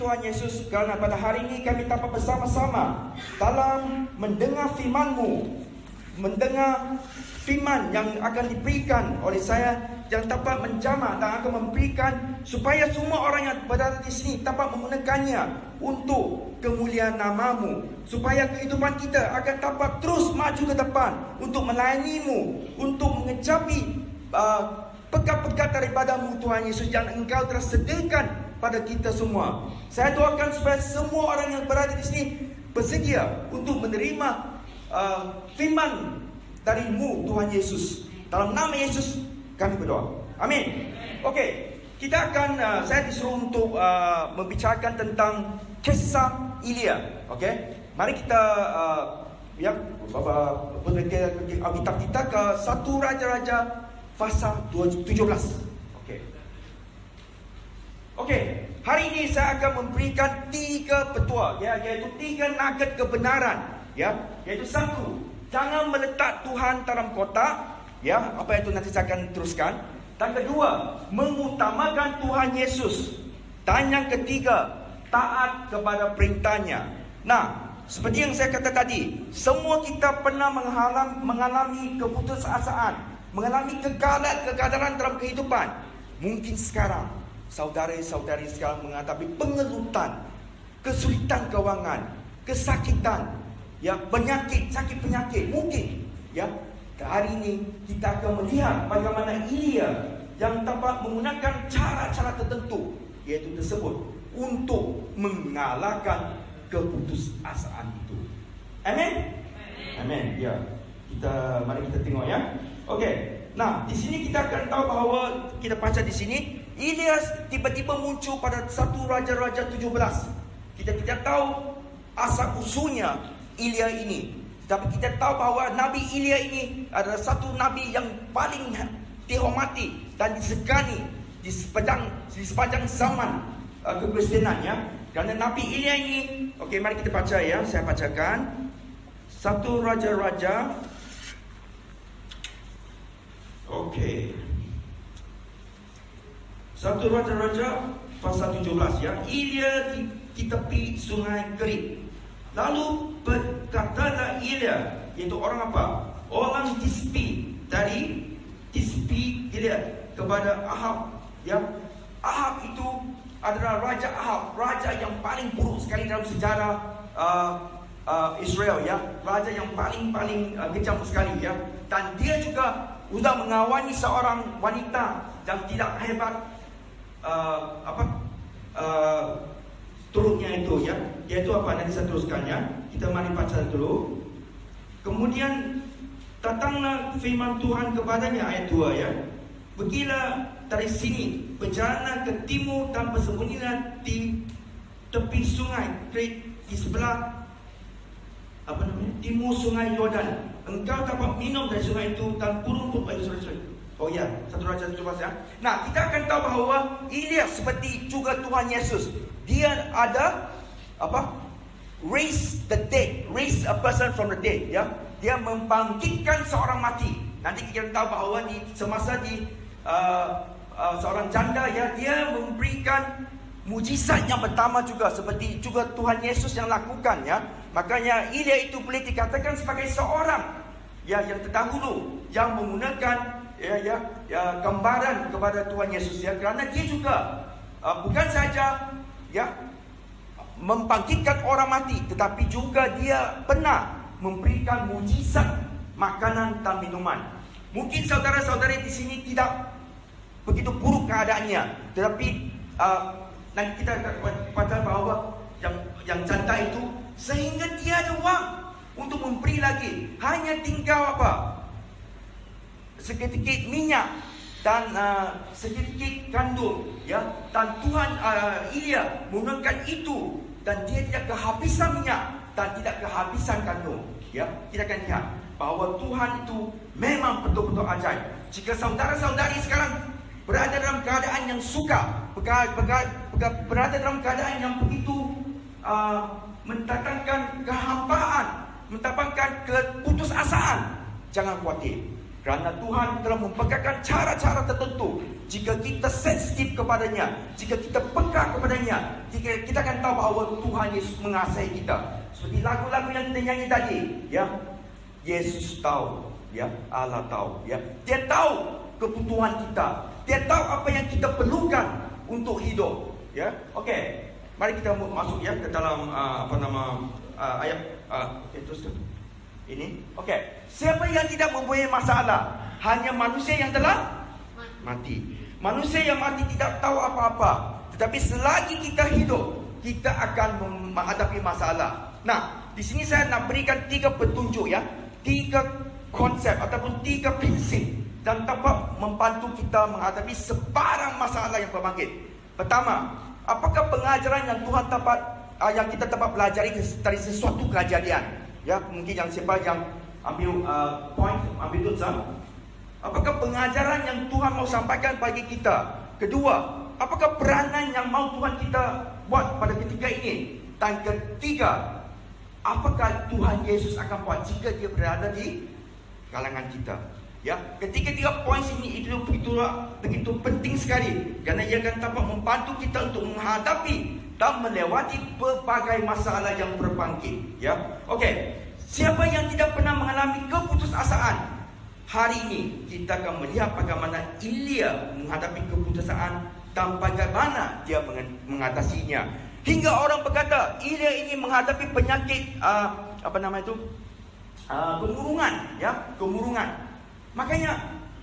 Tuhan Yesus, kerana pada hari ini kami dapat bersama-sama dalam mendengar firman-Mu, mendengar firman yang akan diberikan oleh saya, yang dapat menjamah dan akan memberikan supaya semua orang yang berada di sini dapat menggunakannya untuk kemuliaan nama-Mu, supaya kehidupan kita akan dapat terus maju ke depan untuk melayani-Mu, untuk mengecapi pekat-pekat daripada-Mu Tuhan Yesus yang Engkau telah sediakan pada kita semua. Saya doakan supaya semua orang yang berada di sini bersedia untuk menerima firman dari-Mu Tuhan Yesus. Dalam nama Yesus kami berdoa. Amin. Okey, kita akan saya disuruh untuk membicarakan tentang kisah Elia. Okey, mari kita Alkitab kita ke 1 Raja-Raja pasal 17. Okey, hari ini saya akan memberikan 3 petua, iaitu 3 nugget kebenaran, iaitu 1, jangan meletak Tuhan dalam kotak, apa itu nanti saya akan teruskan. Dan kedua, mengutamakan Tuhan Yesus. Dan yang ketiga, taat kepada perintahnya. Nah, seperti yang saya kata tadi, semua kita pernah mengalami keputusasaan, mengalami kegagalan dalam kehidupan. Mungkin sekarang saudara-saudari sekarang menghadapi pengelutan, kesulitan kewangan, kesakitan, sakit penyakit mungkin. Hari ini kita akan melihat bagaimana Elia yang dapat menggunakan cara-cara tertentu, iaitu tersebut, untuk mengalahkan keputusasaan itu. Amin? Amin. Ya. Mari kita tengok ya. Okey. Nah, di sini kita akan tahu bahawa kita baca di sini Elia tiba-tiba muncul pada 1 Raja-Raja 17. Kita tidak tahu asal usulnya Elia ini, tapi kita tahu bahawa Nabi Elia ini adalah satu nabi yang paling dihormati dan disegani di sepanjang zaman kekristenan, Kerana Nabi Elia ini, okey, mari kita baca ya. Saya bacakan 1 Raja-Raja. Okey, 1 Raja-Raja pasal 17 Elia di tepi sungai Kerit. Lalu berkatalah Elia, iaitu orang apa? Orang Tisbi, dari Tisbi Gilead, kepada Ahab. Ahab itu adalah Raja Ahab, raja yang paling buruk sekali dalam sejarah Israel, raja yang paling kejam sekali, Dan dia juga sudah mengawani seorang wanita yang tidak hebat, turutnya itu, iaitu apa? Nanti saya teruskan, Kita mari baca dulu. Kemudian datanglah firman Tuhan kepadanya, ayat 2, Pergilah dari sini, berjalanlah ke timur dan bersembunyilah di tepi sungai Kerit, di sebelah timur sungai Yordan. Engkau dapat minum dari sungai itu dan burung pun. Oh ya, 1 Raja 17 Nah, kita akan tahu bahawa Elia seperti juga Tuhan Yesus, dia ada raise the dead, raise a person from the dead, Dia membangkitkan seorang mati. Nanti kita tahu bahawa di semasa seorang janda, dia memberikan mujizat yang pertama juga, seperti juga Tuhan Yesus yang lakukan, Makanya Elia itu boleh dikatakan sebagai seorang yang terdahulu yang menggunakan gambaran kepada Tuhan Yesus, kerana dia juga bukan saja membangkitkan orang mati, tetapi juga dia pernah memberikan mujizat makanan dan minuman. Mungkin saudara-saudari di sini tidak begitu buruk keadaannya, tetapi nanti kita baca bahawa yang janda itu, sehingga dia ada wang untuk memberi lagi, hanya tinggal sedikit minyak dan sedikit gandum, Dan Tuhan Elia menggunakan itu, dan dia tidak kehabisan minyak dan tidak kehabisan gandum, Kita akan lihat bahawa Tuhan itu memang betul-betul ajaib. Jika saudara-saudari sekarang berada dalam keadaan yang sukar, berada dalam keadaan yang begitu mendatangkan kehampaan, mendatangkan keputusasaan, jangan khawatir, Kerana Tuhan telah mempegang cara-cara tertentu. Jika kita sensitif kepadanya, jika kita peka kepadanya, kita akan tahu bahawa Tuhan Yesus mengasihi kita. Seperti lagu-lagu yang kita nyanyi tadi, ya. Yesus tahu, ya. Allah tahu, ya. Dia tahu kebutuhan kita. Dia tahu apa yang kita perlukan untuk hidup, ya. Okey. Mari kita masuk ya ke dalam ayat terus tu. Ini, okey. Siapa yang tidak mempunyai masalah? Hanya manusia yang telah mati. Manusia yang mati tidak tahu apa-apa. Tetapi selagi kita hidup, kita akan menghadapi masalah. Nah, di sini saya nak berikan 3 petunjuk ya. 3 konsep ataupun 3 prinsip dan dapat membantu kita menghadapi sebarang masalah yang berbangkit. Pertama, apakah pengajaran yang Tuhan dapat yang kita dapat pelajari dari sesuatu kejadian? Ya, mungkin yang siapa yang ambil ambil tulisan. Apakah pengajaran yang Tuhan mau sampaikan bagi kita? Kedua, apakah peranan yang mau Tuhan kita buat pada ketika ini? Dan ketiga, apakah Tuhan Yesus akan buat jika dia berada di kalangan kita? Ya, ketiga-tiga poin ini itu begitu penting sekali kerana ia akan dapat membantu kita untuk menghadapi dan melewati berbagai masalah yang berbangkit. Ya, okey. Siapa yang tidak pernah mengalami keputusasaan? Hari ini kita akan melihat bagaimana Elia menghadapi keputusasaan dan bagaimana dia mengatasinya. Hingga orang berkata Elia ini menghadapi penyakit kemurungan, ya, kemurungan. Makanya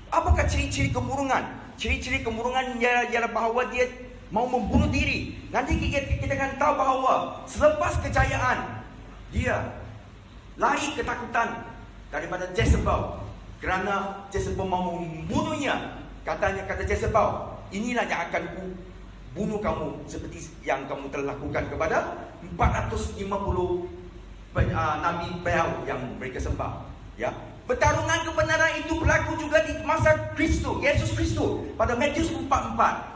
apakah ciri-ciri kemurungan? Ciri-ciri kemurungan ialah bahawa dia mau membunuh diri. Nanti kita akan tahu bahawa selepas kejayaan dia lari ketakutan daripada Jezebel kerana Jezebel mau membunuhnya. Kata Jezebel, inilah yang akan bunuh kamu seperti yang kamu telah lakukan kepada 450 Nabi Baal yang mereka sembah. Ya, pertarungan kebenaran itu berlaku juga di masa Kristus, Yesus Kristus. Pada Matius 4:4,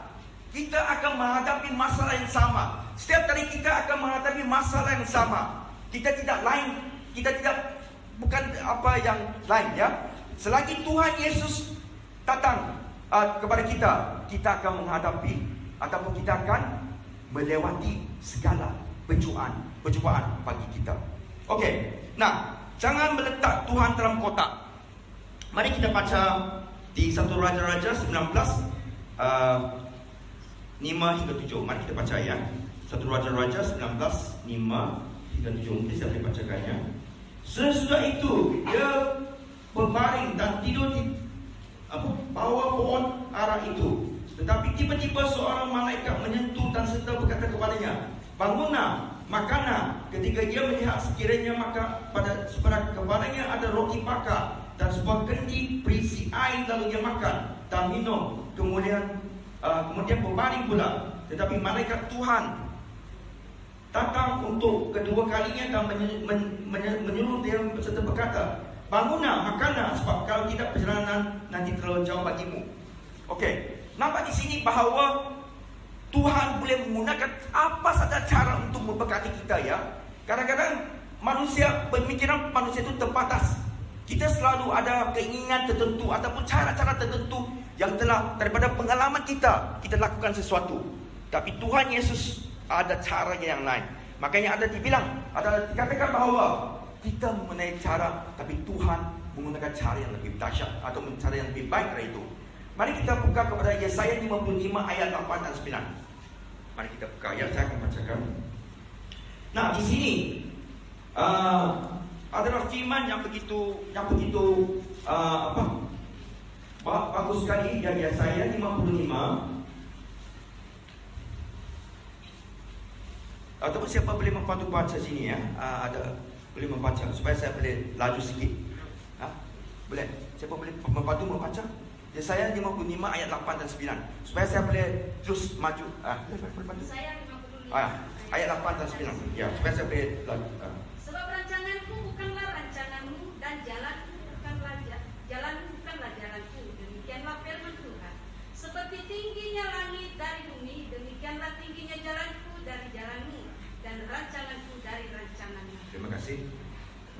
kita akan menghadapi masalah yang sama. Setiap kali kita akan menghadapi masalah yang sama. Kita tidak bukan apa yang lain, ya. Selagi Tuhan Yesus datang kepada kita akan menghadapi ataupun kita akan melewati segala percubaan bagi kita. Okey. Nah, jangan meletak Tuhan dalam kotak. Mari kita baca di 1 Raja-Raja 19 5 hingga 7. Mari kita baca ya. 1 Raja-Raja 19 5 hingga 7. Mungkin saya boleh bacakannya. Sesudah itu dia berbaring dan tidur di bawah pohon ara itu. Tetapi tiba-tiba seorang malaikat menyentuh dan serta berkata kepadanya, "Bangunlah, makanlah." Ketika dia melihat sekiranya maka pada sebelah kepalanya ada roti bakar dan sebuah kendi berisi air, lalu dia makan dan minum. Kemudian berbaring pula. Tetapi malaikat Tuhan datang untuk kedua kalinya dan menyuruh dia serta berkata, "Bangunlah, makanlah, sebab kalau tidak perjalanan nanti terlalu jauh bagimu." Okey. Nampak di sini bahawa Tuhan boleh menggunakan apa saja cara untuk memberkati kita, ya. Kadang-kadang pemikiran manusia itu terbatas. Kita selalu ada keinginan tertentu ataupun cara-cara tertentu yang telah daripada pengalaman kita lakukan sesuatu. Tapi Tuhan Yesus ada cara yang lain. Makanya dikatakan bahawa kita mempunyai cara, tapi Tuhan menggunakan cara yang lebih dahsyat atau cara yang lebih baik dari itu. Mari kita buka kepada Yesaya 55 ayat 8 dan 9. Mari kita buka ya, saya akan bacakan. Nah, di sini adalah firman yang begitu bagus sekali dari Yesaya 55. Ataupun siapa boleh membantu baca sini ya? Boleh membaca supaya saya boleh laju sikit. Boleh? Siapa boleh membantu membaca? Yesaya 55 ayat 8 dan 9 supaya saya boleh terus maju. Yesaya 55 ayat 8 dan 9. Ya, supaya saya boleh laju. Sebab rancanganku bukanlah rancanganmu dan jalanku bukanlah jalanku. Demikianlah firman Tuhan. Seperti tingginya langit dari bumi, demikianlah tingginya jalanku dari jalanmu dan rancanganku dari rancanganmu. Terima kasih.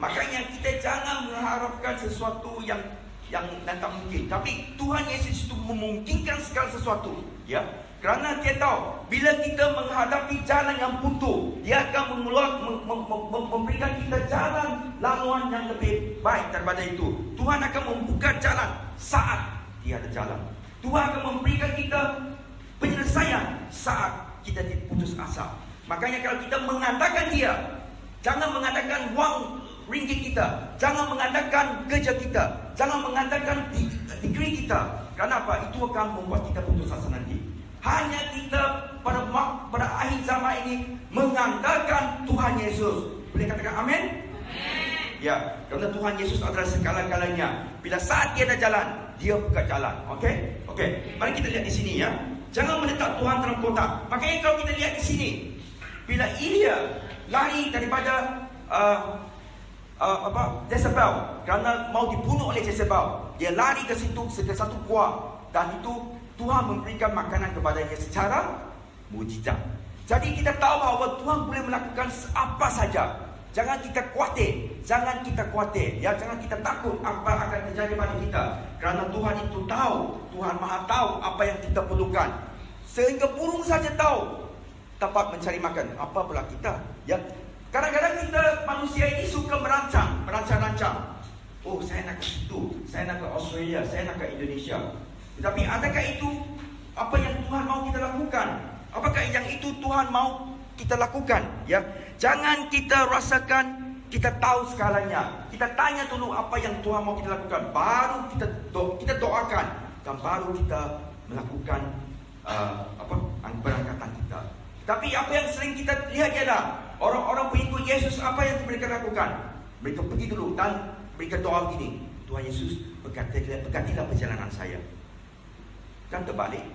Makanya kita jangan mengharapkan sesuatu yang yang tak mungkin. Tapi Tuhan Yesus itu memungkinkan segala sesuatu, ya. Kerana dia tahu bila kita menghadapi jalan yang buntu, dia akan memberikan kita jalan laluan yang lebih baik daripada itu. Tuhan akan membuka jalan saat dia ada jalan. Tuhan akan memberikan kita penyelesaian saat kita putus asa. Makanya kalau kita mengandalkan dia, jangan mengandalkan wang ringgit kita, jangan mengandalkan kerja kita, jangan mengandalkan degree kita. Kenapa? Itu akan membuat kita putus asa nanti. Hanya kita pada akhir zaman ini mengandalkan Tuhan Yesus. Boleh katakan amin? Ya, kerana Tuhan Yesus adalah segala-galanya. Bila saat dia ada jalan, dia buka jalan. Okey? Okey. Mari kita lihat di sini ya. Jangan menetap Tuhan dalam kotak. Makanya kalau kita lihat di sini, bila Elia lari daripada Jezebel, kerana mau dibunuh oleh Jezebel, dia lari ke situ ke satu gua, dan itu Tuhan memberikan makanan kepadanya secara mujizat. Jadi kita tahu bahawa Tuhan boleh melakukan apa saja. Jangan kita khawatir, jangan kita khawatir, ya, jangan kita takut apa akan terjadi pada kita. Kerana Tuhan itu tahu, Tuhan Maha tahu apa yang kita perlukan. Sehingga burung saja tahu tempat mencari makan. Apa pula kita, ya? Kadang-kadang kita manusia ini suka merancang. Oh, saya nak ke situ, saya nak ke Australia, saya nak ke Indonesia. Tetapi adakah itu apa yang Tuhan mau kita lakukan? Apakah yang itu Tuhan mau kita lakukan? Ya, jangan kita rasakan kita tahu segalanya. Kita tanya dulu apa yang Tuhan mau kita lakukan. Baru kita doakan, dan baru kita melakukan perangkatan kita. Tapi apa yang sering kita lihat ialah orang-orang pengikut Yesus, apa yang mereka lakukan? Mereka pergi dulu dan mereka doa begini, Tuhan Yesus, berkatilah perjalanan saya. Kan terbalik.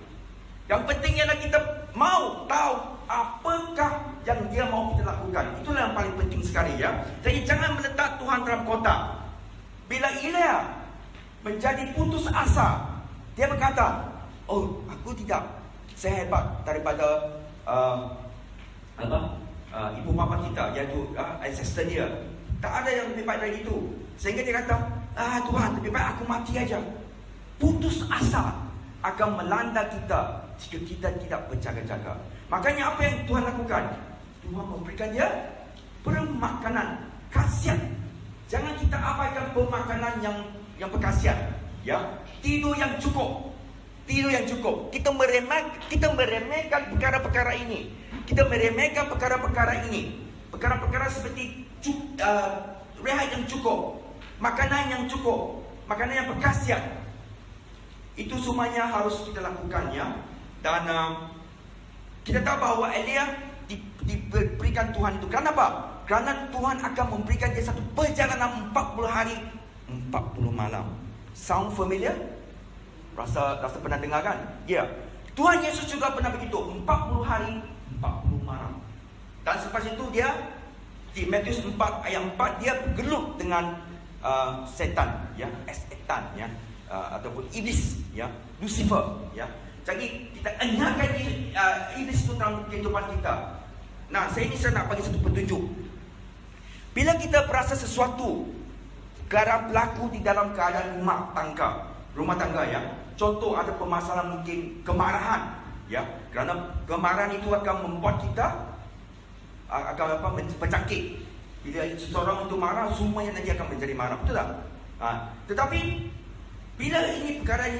Yang penting ialah kita mau tahu apakah yang dia mau kita lakukan. Itulah yang paling penting sekali, ya. Jadi jangan meletak Tuhan dalam kotak. Bila Elia menjadi putus asa, dia berkata, oh, aku tidak sehebat daripada ibu bapa kita, iaitu ancestor dia. Tak ada yang lebih baik dari itu. Sehingga dia kata, Tuhan, lebih baik aku mati aja. Putus asa akan melanda kita jika kita tidak berjaga-jaga. Makanya apa yang Tuhan lakukan? Tuhan memberikan dia permakanan khasiat. Jangan kita abaikan permakanan yang berkhasiat, ya. Tidur yang cukup. Kita meremehkan perkara-perkara ini. Kita meremehkan perkara-perkara ini. Perkara-perkara seperti rehat yang cukup, makanan yang cukup, makanan yang berkhasiat. Itu semuanya harus kita lakukan, ya. Dan kita tahu bahawa Elia diberikan Tuhan itu. Kenapa? Kerana Tuhan akan memberikan dia satu perjalanan 40 hari 40 malam. Sound familiar? Rasa pernah dengar kan? Ya. Tuhan Yesus juga pernah begitu, 40 hari 40 malam. Dan selepas itu dia di Matius 4 ayat 4 dia bergelut dengan setan, ya, setan, ya, ataupun iblis, ya, Lucifer, ya. Jadi kita enyahkan iblis itu dalam kehidupan kita. Nah, saya nak bagi satu petunjuk. Bila kita berasa sesuatu kerana berlaku di dalam keadaan rumah tangga, ya. Contoh ada permasalahan, mungkin kemarahan, ya. Kerana kemarahan itu akan membuat kita bercakap. Bila seseorang itu marah, semuanya nanti akan menjadi marah, betul tak? Tetapi bila ini perkara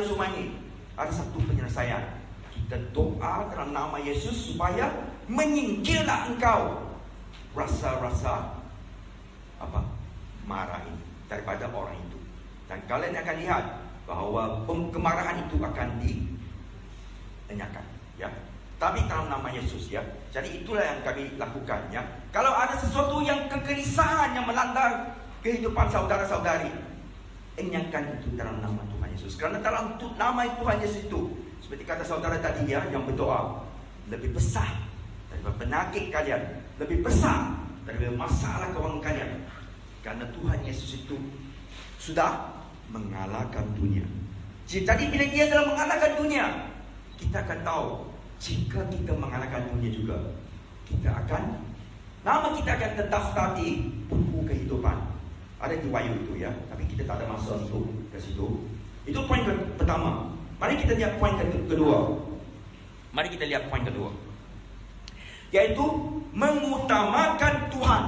semua ini, ada satu penyelesaian. Kita doa dalam nama Yesus supaya menyingkirlah engkau rasa-rasa marah ini daripada orang itu. Dan kalian akan lihat bahawa kemarahan itu akan dienyahkan, ya. Tapi dalam nama Yesus, ya. Jadi itulah yang kami lakukan, ya. Kalau ada sesuatu yang kegelisahan yang melanda kehidupan saudara-saudari, enyahkan itu dalam nama Tuhan Yesus. Kerana dalam nama Tuhan Yesus itu, seperti kata saudara tadi, ya, yang berdoa, lebih besar daripada penyakit kalian, lebih besar daripada masalah keuangan kalian. Kerana Tuhan Yesus itu sudah mengalahkan dunia. Jadi bila dia telah mengalahkan dunia, kita akan tahu, jika kita mengalahkan dunia juga, nama kita akan terdaftar di buku kehidupan. Ada di Wayu itu ya, tapi kita tak ada masa untuk ke situ. Itu poin pertama. Mari kita lihat poin kedua. Mari kita lihat poin kedua, yaitu mengutamakan Tuhan.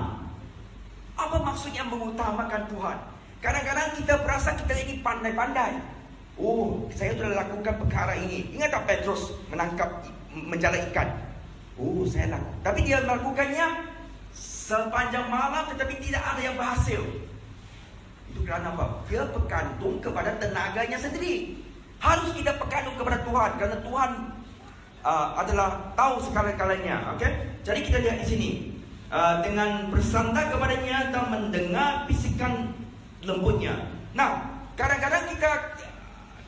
Apa maksudnya mengutamakan Tuhan? Kadang-kadang kita berasa kita ini pandai-pandai. Oh, saya sudah lakukan perkara ini. Ingat tak Petrus menjala ikan? Oh, saya lakukan. Tapi dia melakukannya sepanjang malam tetapi tidak ada yang berhasil. Itu kerana apa? Dia bergantung kepada tenaganya sendiri. Harus kita bergantung kepada Tuhan, kerana Tuhan adalah tahu segala-galanya. Okay? Jadi kita lihat di sini, dengan bersandar kepadanya dan mendengar bisikan lembutnya. Nah, kadang-kadang kita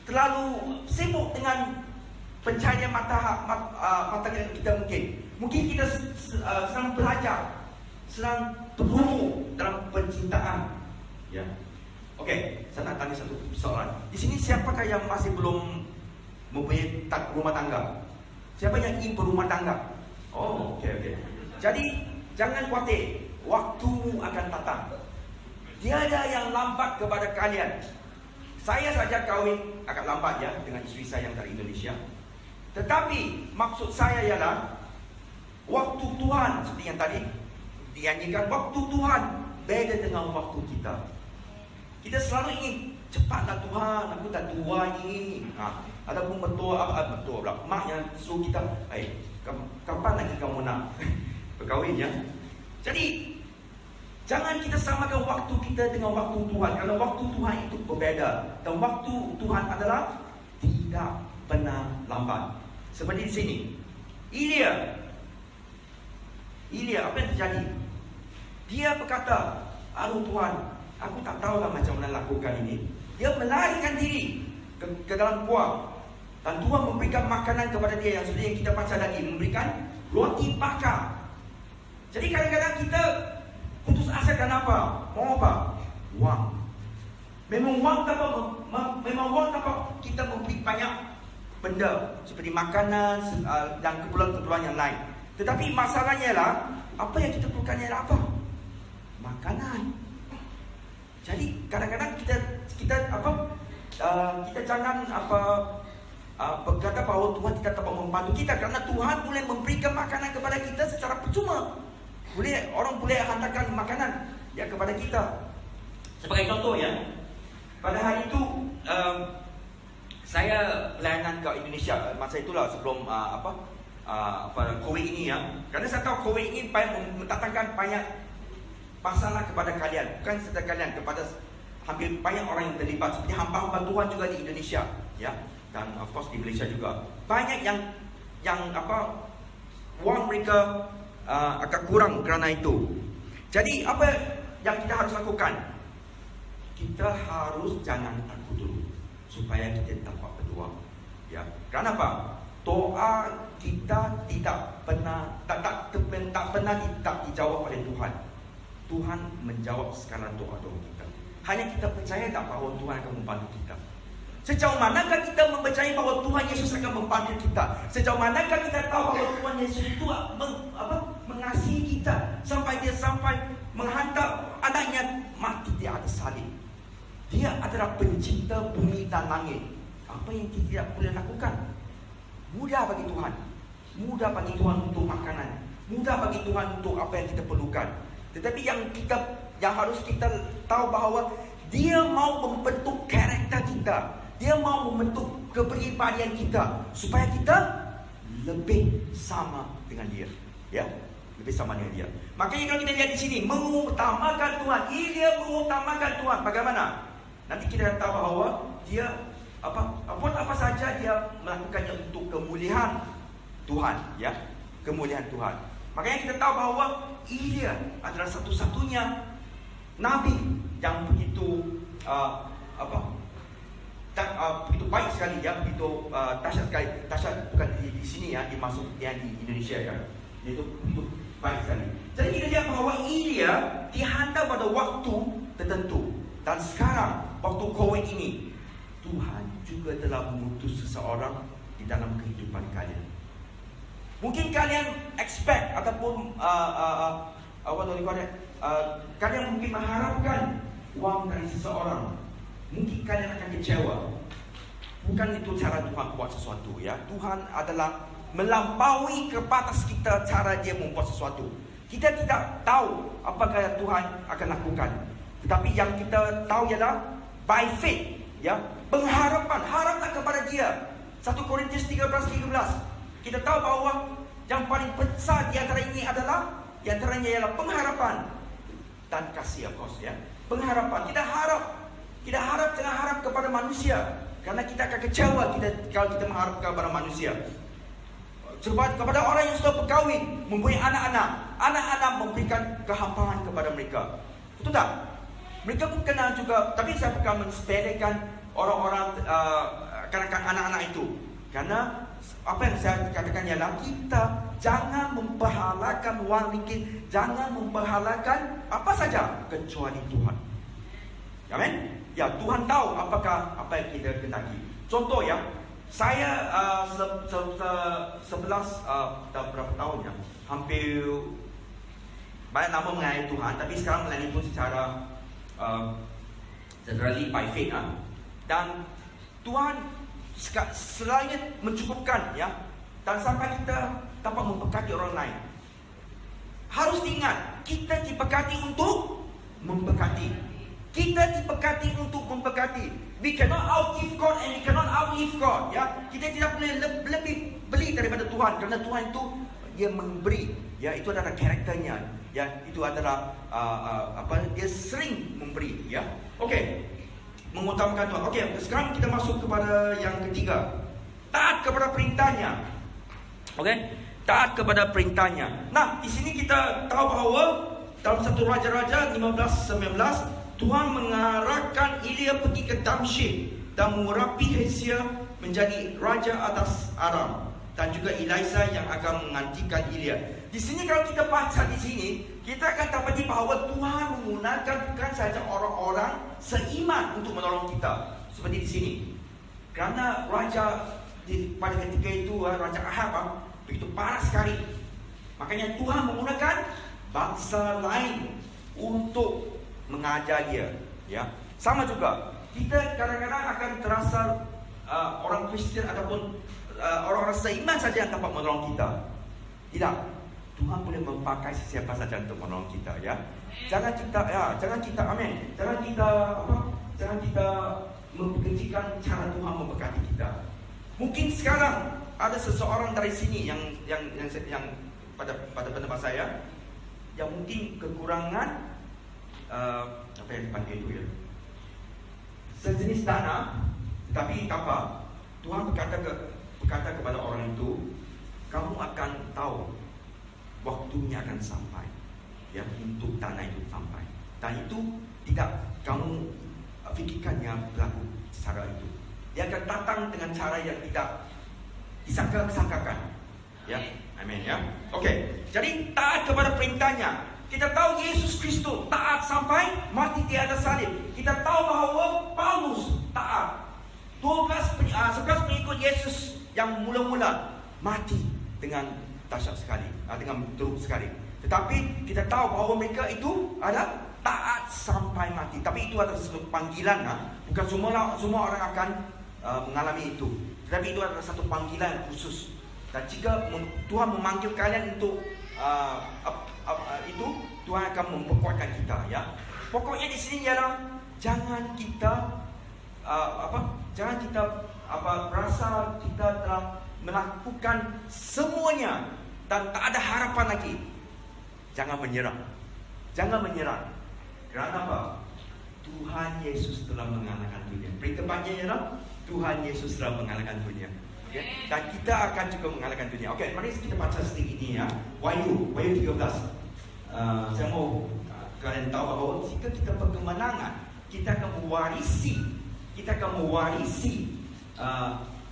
terlalu sibuk dengan pencahayaan mata kita mungkin. Mungkin kita sedang belajar, sedang bergumul dalam pencintaan. Ya. Okey, saya nak tanya satu soalan. Di sini siapakah yang masih belum mempunyai rumah tangga? Siapa yang ingin berumah tangga? Oh, okey. Jadi jangan khawatir, waktumu akan datang. Tiada yang lambat kepada kalian. Saya saja kahwin agak lambat ya dengan isteri saya yang dari Indonesia. Tetapi maksud saya ialah waktu Tuhan seperti yang tadi dianjurkan, waktu Tuhan beda dengan waktu kita. Kita selalu ingin cepatlah Tuhan, aku dah tua ini. Ataupun betul pula mak yang suruh kita, kapan lagi kamu nak berkahwin ya? Jadi jangan kita samakan waktu kita dengan waktu Tuhan, kerana waktu Tuhan itu berbeda. Dan waktu Tuhan adalah tidak pernah lambat. Seperti di sini, Elia apa yang terjadi? Dia berkata, aduh Tuhan, aku tak tahulah macam mana lakukan ini. Dia melarikan diri ke dalam gua. Dan Tuhan memberikan makanan kepada dia, yang seperti yang kita baca tadi, memberikan roti bakar. Jadi kadang-kadang kita putus asa kenapa? Mau apa? Wang. Memang wang tanpa kita memberi banyak benda seperti makanan dan keperluan-keperluan yang lain. Tetapi masalahnya ialah apa yang kita perlukan ialah apa? Makanan. Jadi kadang-kadang kita jangan berkata bahawa Tuhan tidak dapat membantu kita, kerana Tuhan boleh memberikan makanan kepada kita secara percuma. Orang boleh hantarkan makanan ya kepada kita. Sebagai contoh ya, pada hari itu saya pelayanan ke Indonesia masa itulah sebelum COVID ini ya. Kerana saya tahu COVID ini mendatangkan banyak masalah kepada kalian, bukan sahaja kalian, kepada hampir banyak orang yang terlibat, seperti hamba-hamba Tuhan juga di Indonesia ya, dan of course di Malaysia juga. Banyak yang wang mereka agak kurang kerana itu. Jadi apa yang kita harus lakukan? Kita harus jangan takut dulu supaya kita dapat berdoa ya. Kerana apa? Doa kita tidak pernah dijawab oleh Tuhan. Tuhan menjawab sekarang doa-doa kita. Hanya kita percaya tak bahawa Tuhan akan membantu kita. Sejauh manakah kita mempercayai bahawa Tuhan Yesus akan membantu kita? Sejauh manakah kita tahu bahawa Tuhan Yesus itu mengasihi kita sampai menghantar anaknya mati di atas salib. Dia adalah pencipta bumi dan langit. Apa yang kita tidak boleh lakukan? Mudah bagi Tuhan. Mudah bagi Tuhan untuk makanan. Mudah bagi Tuhan untuk apa yang kita perlukan. Tetapi yang harus kita tahu bahawa Dia mau membentuk karakter kita. Dia mau membentuk kepribadian kita supaya kita lebih sama dengan Dia. Ya, lebih sama dengan Dia. Makanya kalau kita lihat di sini, mengutamakan Tuhan. Dia mengutamakan Tuhan. Bagaimana? Nanti kita tahu bahawa dia apa saja dia melakukannya untuk kemuliaan Tuhan, ya, kemuliaan Tuhan. Makanya kita tahu bahawa Elia adalah satu-satunya nabi yang begitu begitu baik sekali ya, begitu dahsyat sekali. Dahsyat bukan di sini ya, dimaksud yang di Indonesia ya. Itu begitu baik sekali. Jadi kita lihat bahawa Elia dihantar pada waktu tertentu. Dan sekarang waktu COVID ini, Tuhan juga telah mengutus seseorang di dalam kehidupan kalian. Mungkin kalian expect ataupun kalian mungkin mengharapkan wang dari seseorang, mungkin kalian akan kecewa. Bukan itu cara Tuhan buat sesuatu, ya. Tuhan adalah melampaui ke batas kita cara dia membuat sesuatu. Kita tidak tahu apakah Tuhan akan lakukan. Tetapi yang kita tahu ialah by faith, ya, pengharapan, haraplah kepada dia. 1 Korintus 13:13. Kita tahu bahawa yang paling besar di antara ini adalah, di antaranya ialah pengharapan dan kasih, of course, ya. Pengharapan. Kita harap jangan harap kepada manusia, karena kita akan kecewa kalau kita mengharap kepada manusia. Sebab kepada orang yang sudah berkahwin, mempunyai anak-anak memberikan kehampaan kepada mereka. Betul tak? Mereka pun kenal juga, tapi saya bukan mensepelekan orang-orang kanak-kanak anak-anak itu. Karena apa yang saya katakan ialah kita jangan memperhalakan wang ringgit, jangan memperhalakan apa saja kecuali Tuhan. Amin. Ya, Tuhan tahu apa yang kita kendaki. Contoh, ya, saya dah berapa tahun, ya, hampir banyak lama melayani Tuhan, tapi sekarang melayani Tuhan secara generally by faith, dan Tuhan selalu mencukupkan, ya, dan sampai kita dapat memberkati orang lain. Harus diingat, kita diberkati untuk memberkati. Kita diberkati untuk memberkati. We cannot outgive God and we cannot outlive God, ya. Kita tidak boleh lebih beli daripada Tuhan, kerana Tuhan itu dia memberi, ya. Itu adalah karakternya, ya. Itu adalah dia sering memberi, ya. Okey, mengutamakan Tuhan. Okey, sekarang kita masuk kepada yang ketiga, taat kepada perintahnya. Okey, taat kepada perintahnya. Nah, di sini kita tahu bahawa dalam 1 Raja-Raja 15:19, Tuhan mengarahkan Elia pergi ke Damsyik dan mengurapi Hesekiah menjadi raja atas Aram, dan juga Elisa yang akan menggantikan Elia. Di sini kalau kita baca di sini, kita akan dapati bahawa Tuhan menggunakan bukan saja orang-orang seiman untuk menolong kita, seperti di sini. Kerana raja pada ketika itu, Raja Ahab, begitu parah sekali. Makanya Tuhan menggunakan bangsa lain untuk mengajar dia, ya. Sama juga kita kadang-kadang akan terasa orang Kristian ataupun orang-orang seiman saja yang dapat menolong kita. Tidak, Tuhan boleh memakai siapa saja untuk menolong kita, ya. Jangan kita amin. Jangan kita memperkecilkan cara Tuhan memberkati kita. Mungkin sekarang ada seseorang dari sini yang pada pendapat saya yang mungkin kekurangan apa yang dipanggil itu, ya, sejenis tanah, tapi apa? Tuhan berkata kepada orang itu, kamu akan tahu waktunya akan sampai, ya, untuk tanah itu sampai, dan itu tidak kamu fikirkannya berlaku secara itu. Dia akan datang dengan cara yang tidak disangka-sangkakan, ya. Amin, ya. Okey, jadi taat kepada perintahnya. Kita tahu Yesus Kristus taat sampai mati di atas salib. Kita tahu bahawa Paulus taat. 11 pengikut Yesus yang mula-mula mati dengan dahsyat sekali, dengan teruk sekali. Tetapi kita tahu bahawa mereka itu ada taat sampai mati. Tapi itu adalah satu panggilan, bukan semua orang akan mengalami itu. Tetapi itu adalah satu panggilan khusus. Dan jika Tuhan memanggil kalian untuk itu, Tuhan akan memperkuatkan kita, ya. Pokoknya di sini ialah jangan kita rasa kita telah melakukan semuanya dan tak ada harapan lagi. Jangan menyerah. Kerana apa? Tuhan Yesus telah mengalahkan dunia. Perintahnya ialah Tuhan Yesus telah mengalahkan dunia. Okay? Dan kita akan juga mengalahkan dunia. Okey, mari kita baca sedikit ini, ya. Wahyu 13. Saya mau kalian tahu bahawa jika kita berkemenangan, kita akan mewarisi,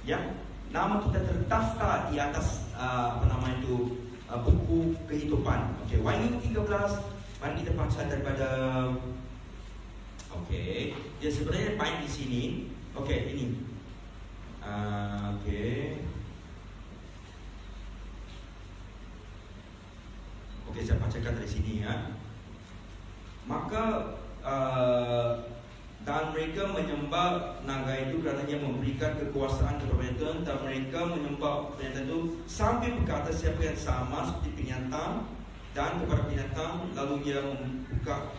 ya, nama kita terdaftar di atas buku kehidupan. Okey, Wahyu 13. Mari kita baca daripada. Okey, dia sebenarnya banyak di sini. Okey, ini. Okey, saya bacakan dari sini, ya. Maka memberikan kekuasaan kepada binatang, dan mereka menyembah binatang itu sambil berkata siapa yang sama seperti binatang dan kepada binatang, lalu ia membuka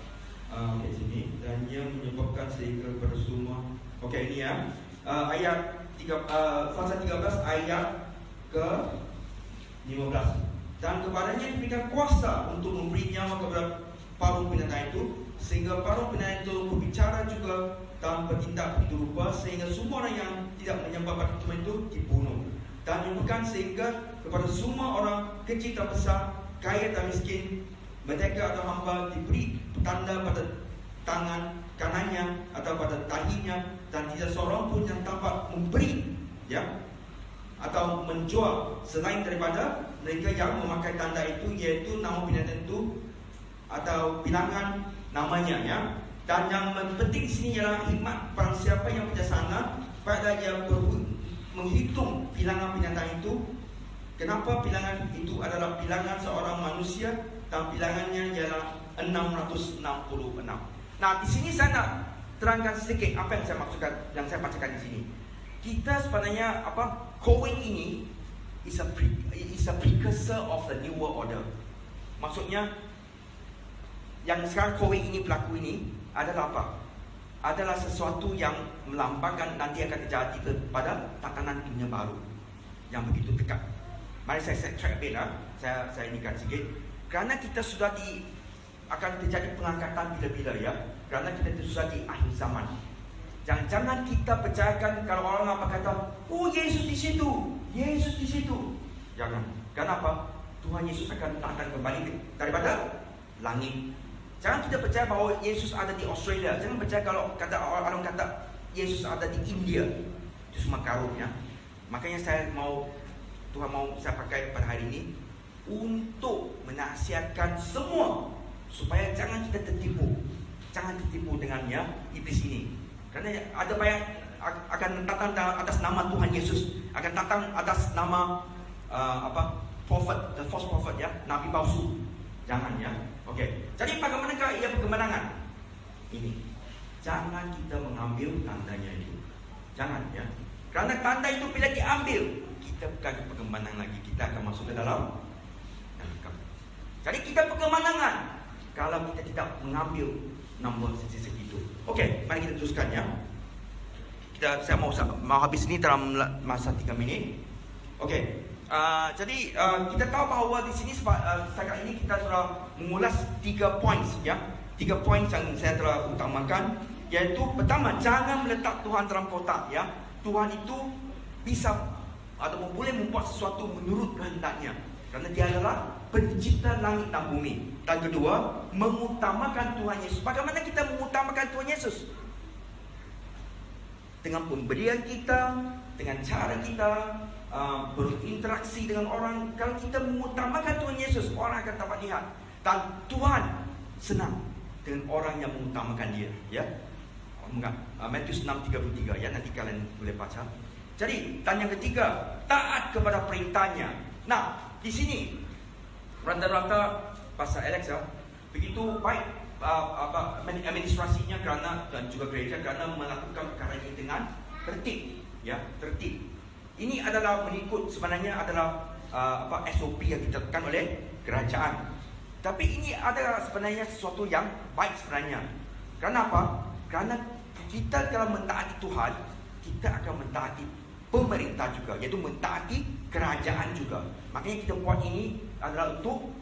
kat sini dan ia menyebabkan sehingga kepada semua. Okey, ini ya. Ayat 3, pasal 13 ayat ke 15. Dan kepadanya diberikan kuasa untuk memberi nyawa kepada paruh binatang itu, sehingga paruh binatang itu berbicara juga dan bertindak begitu rupa, sehingga semua orang yang tidak menyembah pada Tuhan itu dibunuh. Dan bukan sehingga kepada semua orang kecil dan besar, kaya dan miskin, merdeka atau hamba, diberi tanda pada tangan kanannya atau pada tahinya, dan tidak seorang pun yang dapat memberi, ya, atau menjual selain daripada mereka yang memakai tanda itu, iaitu nama binatang itu atau bilangan namanya, ya. Dan yang penting di sini ialah hikmat barang siapa yang bijaksana pada dia menghitung bilangan binatang itu. Kenapa bilangan itu adalah bilangan seorang manusia, dan bilangannya ialah 666. Nah, di sini saya nak terangkan sedikit apa yang saya maksudkan, yang saya bacakan di sini. Kita sebenarnya Cohen ini is a precursor of the New World Order. Maksudnya yang sekarang Cohen ini berlaku ini adalah apa? Adalah sesuatu yang melambangkan nanti akan terjadi pada tatanan dunia baru yang begitu dekat. Mari saya track bela, saya inikan sedikit. Kerana kita sudah akan terjadi pengangkatan bila-bila, ya. Kerana kita sudah di akhir zaman. Jangan kita percayakan kalau orang apa kata, oh Yesus di situ, Yesus di situ. Jangan. Kenapa? Tuhan Yesus akan datang kembali daripada langit. Jangan kita percaya bahawa Yesus ada di Australia. Jangan percaya kalau orang kata Yesus ada di India. Itu semua karun, ya. Makanya Tuhan mau saya pakai pada hari ini untuk menasihatkan semua supaya jangan kita tertipu. Jangan tertipu dengannya iblis ini. Kerana ada banyak akan datang atas nama Tuhan Yesus, akan datang atas nama prophet, the false prophet, ya, nabi palsu. Jangan, ya. Okey. Jadi bagaimanakah ia berkemenangan? Ini. Jangan kita mengambil tandanya itu. Jangan, ya. Kerana tanda itu bila diambil, kita bukan berkemenangan lagi, kita akan masuk ke dalam neraka. Jadi kita berkemenangan kalau kita tidak mengambil nombor segi-segi itu. Okey, mari kita teruskan, ya. Saya mau habis ni dalam masa 3 minit. Okey. Jadi kita tahu bahawa di sini setakat ini kita telah mengulas 3 poin, ya. 3 poin yang saya telah utamakan, iaitu pertama, jangan meletak Tuhan dalam kotak, ya. Tuhan itu bisa atau boleh membuat sesuatu menurut kehendaknya, kerana dia adalah pencipta langit dan bumi. Dan kedua, mengutamakan Tuhan Yesus. Bagaimana kita mengutamakan Tuhan Yesus? Dengan pemberian kita, dengan cara kita berinteraksi dengan orang. Kalau kita mengutamakan Tuhan Yesus, orang akan dapat lihat. Dan Tuhan senang dengan orang yang mengutamakan dia, ya. Matius 6:33, ya, nanti kalian boleh baca. Jadi, dan yang ketiga, taat kepada perintahnya. Nah, di sini rata-rata Pastor Alex, ya, begitu baik administrasinya kerana dan juga gereja kerana melakukan perkara ini dengan tertib, ya, tertib. Ini adalah mengikut sebenarnya adalah SOP yang ditetapkan oleh kerajaan. Tapi ini adalah sebenarnya sesuatu yang baik sebenarnya. Kerana apa? Kerana kita kalau mentaati Tuhan, kita akan mentaati pemerintah juga, iaitu mentaati kerajaan juga. Makanya kita buat ini adalah untuk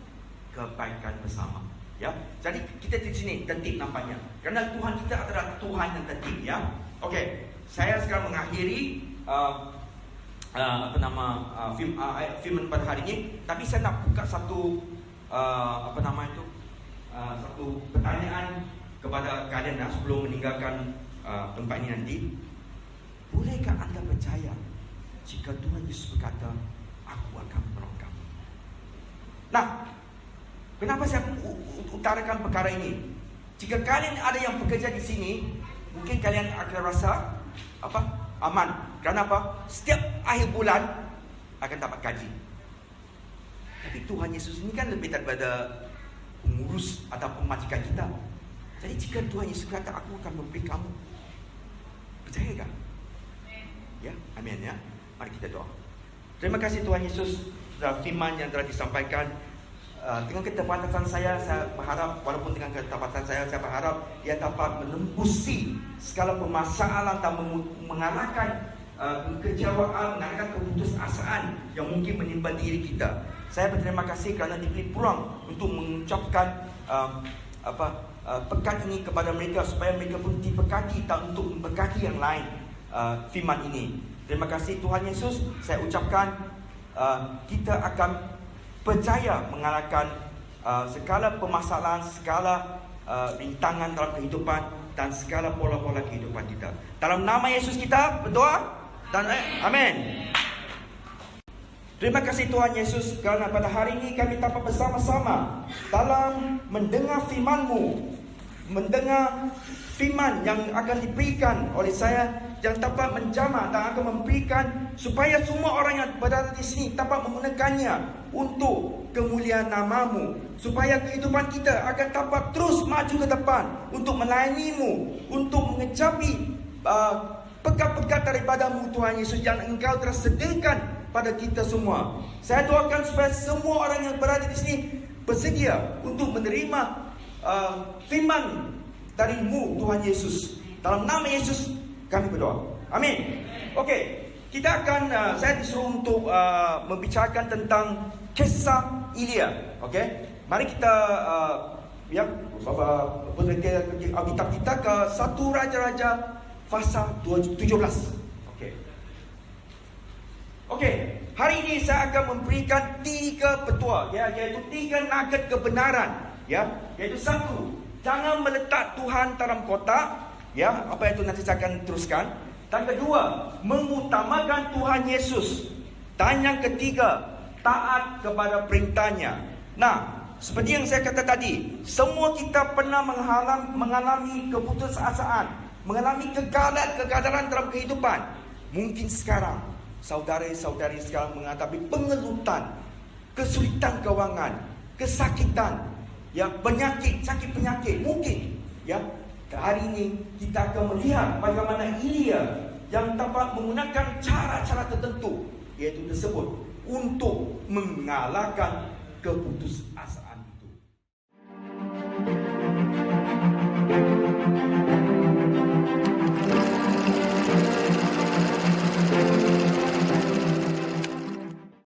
kebaikan bersama, ya. Jadi kita di sini tertib nampaknya. Kerana Tuhan kita adalah Tuhan yang tertib, ya. Okey, saya sekarang mengakhiri firman pada hari ini, tapi saya nak buka satu satu pertanyaan kepada kalian sebelum meninggalkan tempat ini nanti. Bolehkah anda percaya jika Tuhan Yesus berkata, aku akan menolong kamu? Nah, kenapa saya utarakan perkara ini? Jika kalian ada yang bekerja di sini, mungkin kalian akan rasa aman. Kenapa? Setiap akhir bulan akan dapat gaji. Tapi Tuhan Yesus ini kan lebih daripada pengurus atau pemajikan kita. Jadi jika Tuhan Yesus kata, aku akan memberi kamu, percayakah? Ya, amin ya. Mari kita doa. Terima kasih Tuhan Yesus, firman yang telah disampaikan. Dengan ketepatan saya berharap, walaupun dengan ketepatan saya berharap ia dapat menembusi segala permasalahan dan mengalahkan kekecewaan, mengalahkan keputusasaan yang mungkin menimpa diri kita. Saya berterima kasih kerana diberi peluang untuk mengucapkan pekat ini kepada mereka, supaya mereka pun diberkati dan untuk memberkati yang lain firman ini. Terima kasih Tuhan Yesus. Saya ucapkan kita akan percaya mengalahkan segala permasalahan, segala rintangan dalam kehidupan dan segala pola-pola kehidupan kita. Dalam nama Yesus kita berdoa dan amin. Terima kasih Tuhan Yesus, kerana pada hari ini kami dapat bersama-sama dalam mendengar firman-Mu, mendengar firman yang akan diberikan oleh saya, yang dapat menjamah dan akan memberikan supaya semua orang yang berada di sini dapat menggunakannya untuk kemuliaan nama-Mu, supaya kehidupan kita akan dapat terus maju ke depan untuk melayani-Mu, untuk mengecapi pekat-pekat daripada-Mu Tuhan Yesus yang Engkau telah sediakan pada kita semua. Saya doakan supaya semua orang yang berada di sini bersedia untuk menerima firman dari-Mu Tuhan Yesus. Dalam nama Yesus kami berdoa. Amin. Okey, kita akan saya disuruh untuk membicarakan tentang kisah Elia. Okey, mari kita Alkitab kita ke 1 Raja-Raja pasal 17. Okey, hari ini saya akan memberikan 3 petua, iaitu 3 nugget kebenaran, iaitu 1, jangan meletak Tuhan dalam kotak. Apa itu nanti saya akan teruskan. Dan kedua, mengutamakan Tuhan Yesus. Dan yang ketiga, taat kepada perintahnya. Nah, seperti yang saya kata tadi, semua kita pernah mengalami keputusasaan, mengalami kegagalan dalam kehidupan. Mungkin sekarang saudara-saudari sekarang menghadapi pengelutan, kesulitan kewangan, kesakitan, sakit penyakit mungkin. Hari ini kita akan melihat bagaimana Elia yang dapat menggunakan cara-cara tertentu, iaitu tersebut, untuk mengalahkan keputusasaan.